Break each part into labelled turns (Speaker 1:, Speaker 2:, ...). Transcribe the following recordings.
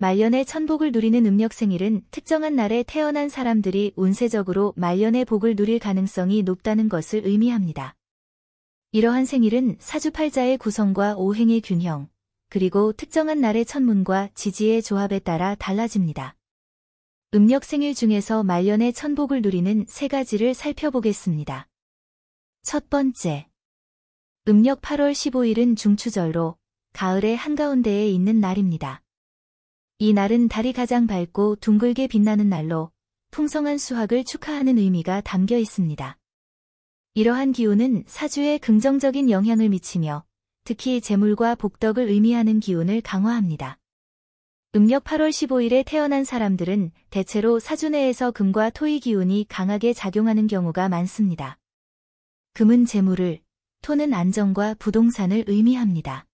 Speaker 1: 말년의 천복을 누리는 음력생일은 특정한 날에 태어난 사람들이 운세적으로 말년의 복을 누릴 가능성이 높다는 것을 의미합니다. 이러한 생일은 사주팔자의 구성과 오행의 균형, 그리고 특정한 날의 천문과 지지의 조합에 따라 달라집니다. 음력생일 중에서 말년의 천복을 누리는 세 가지를 살펴보겠습니다. 첫 번째, 음력 8월 15일은 중추절로 가을의 한가운데에 있는 날입니다. 이 날은 달이 가장 밝고 둥글게 빛나는 날로 풍성한 수확을 축하하는 의미가 담겨 있습니다. 이러한 기운은 사주에 긍정적인 영향을 미치며 특히 재물과 복덕을 의미하는 기운을 강화합니다. 음력 8월 15일에 태어난 사람들은 대체로 사주 내에서 금과 토의 기운이 강하게 작용하는 경우가 많습니다. 금은 재물을, 토는 안정과 부동산을 의미합니다.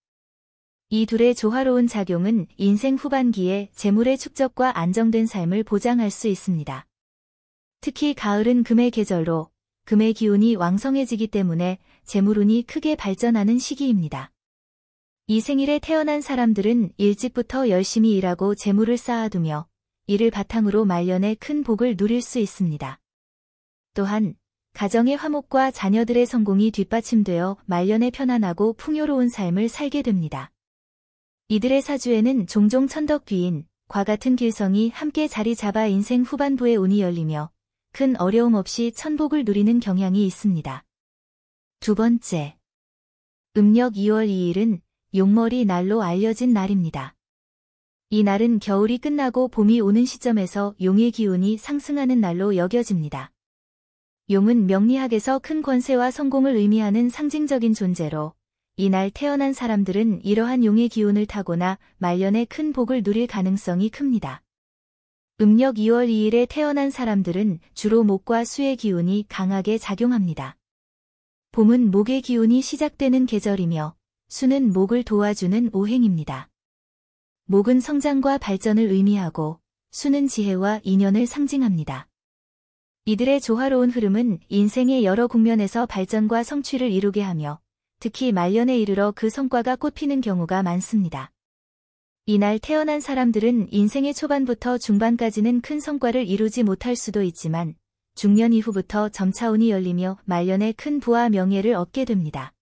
Speaker 1: 이 둘의 조화로운 작용은 인생 후반기에 재물의 축적과 안정된 삶을 보장할 수 있습니다. 특히 가을은 금의 계절로 금의 기운이 왕성해지기 때문에 재물운이 크게 발전하는 시기입니다. 이 생일에 태어난 사람들은 일찍부터 열심히 일하고 재물을 쌓아두며 이를 바탕으로 말년에 큰 복을 누릴 수 있습니다. 또한 가정의 화목과 자녀들의 성공이 뒷받침되어 말년에 편안하고 풍요로운 삶을 살게 됩니다. 이들의 사주에는 종종 천덕귀인, 과 같은 길성이 함께 자리 잡아 인생 후반부에 운이 열리며 큰 어려움 없이 천복을 누리는 경향이 있습니다. 두 번째, 음력 2월 2일은 용머리 날로 알려진 날입니다. 이 날은 겨울이 끝나고 봄이 오는 시점에서 용의 기운이 상승하는 날로 여겨집니다. 용은 명리학에서 큰 권세와 성공을 의미하는 상징적인 존재로 이날 태어난 사람들은 이러한 용의 기운을 타고나 말년에 큰 복을 누릴 가능성이 큽니다. 음력 2월 2일에 태어난 사람들은 주로 목과 수의 기운이 강하게 작용합니다. 봄은 목의 기운이 시작되는 계절이며 수는 목을 도와주는 오행입니다. 목은 성장과 발전을 의미하고 수는 지혜와 인연을 상징합니다. 이들의 조화로운 흐름은 인생의 여러 국면에서 발전과 성취를 이루게 하며 특히 말년에 이르러 그 성과가 꽃피는 경우가 많습니다. 이날 태어난 사람들은 인생의 초반부터 중반까지는 큰 성과를 이루지 못할 수도 있지만 중년 이후부터 점차 운이 열리며 말년에 큰 부와 명예를 얻게 됩니다.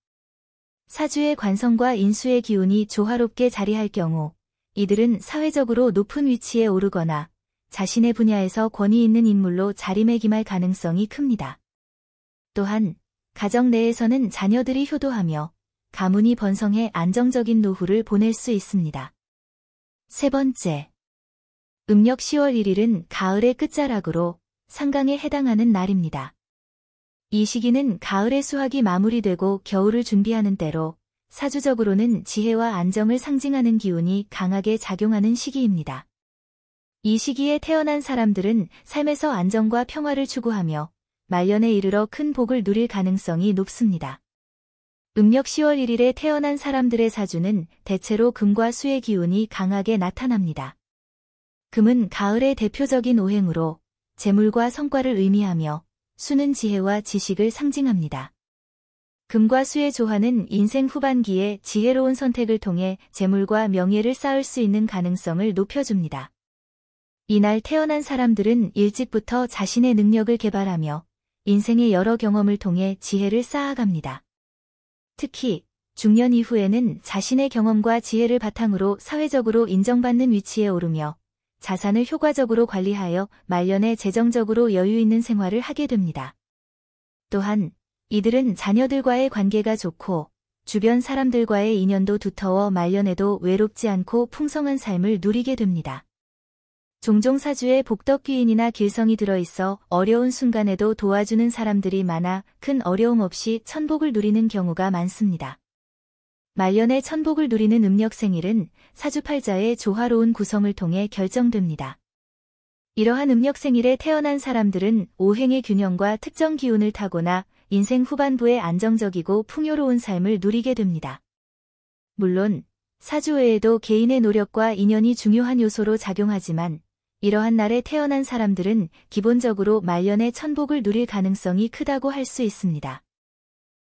Speaker 1: 사주의 관성과 인수의 기운이 조화롭게 자리할 경우 이들은 사회적으로 높은 위치에 오르거나 자신의 분야에서 권위 있는 인물로 자리매김할 가능성이 큽니다. 또한 가정 내에서는 자녀들이 효도하며 가문이 번성해 안정적인 노후를 보낼 수 있습니다. 세 번째, 음력 10월 1일은 가을의 끝자락으로 상강에 해당하는 날입니다. 이 시기는 가을의 수확이 마무리되고 겨울을 준비하는 때로 사주적으로는 지혜와 안정을 상징하는 기운이 강하게 작용하는 시기입니다. 이 시기에 태어난 사람들은 삶에서 안정과 평화를 추구하며 말년에 이르러 큰 복을 누릴 가능성이 높습니다. 음력 10월 1일에 태어난 사람들의 사주는 대체로 금과 수의 기운이 강하게 나타납니다. 금은 가을의 대표적인 오행으로 재물과 성과를 의미하며 수는 지혜와 지식을 상징합니다. 금과 수의 조화는 인생 후반기에 지혜로운 선택을 통해 재물과 명예를 쌓을 수 있는 가능성을 높여줍니다. 이날 태어난 사람들은 일찍부터 자신의 능력을 개발하며 인생의 여러 경험을 통해 지혜를 쌓아갑니다. 특히 중년 이후에는 자신의 경험과 지혜를 바탕으로 사회적으로 인정받는 위치에 오르며 자산을 효과적으로 관리하여 말년에 재정적으로 여유 있는 생활을 하게 됩니다. 또한 이들은 자녀들과의 관계가 좋고 주변 사람들과의 인연도 두터워 말년에도 외롭지 않고 풍성한 삶을 누리게 됩니다. 종종 사주에 복덕귀인이나 길성이 들어있어 어려운 순간에도 도와주는 사람들이 많아 큰 어려움 없이 천복을 누리는 경우가 많습니다. 말년에 천복을 누리는 음력생일은 사주팔자의 조화로운 구성을 통해 결정됩니다. 이러한 음력생일에 태어난 사람들은 오행의 균형과 특정 기운을 타고나 인생 후반부에 안정적이고 풍요로운 삶을 누리게 됩니다. 물론 사주 외에도 개인의 노력과 인연이 중요한 요소로 작용하지만 이러한 날에 태어난 사람들은 기본적으로 말년에 천복을 누릴 가능성이 크다고 할 수 있습니다.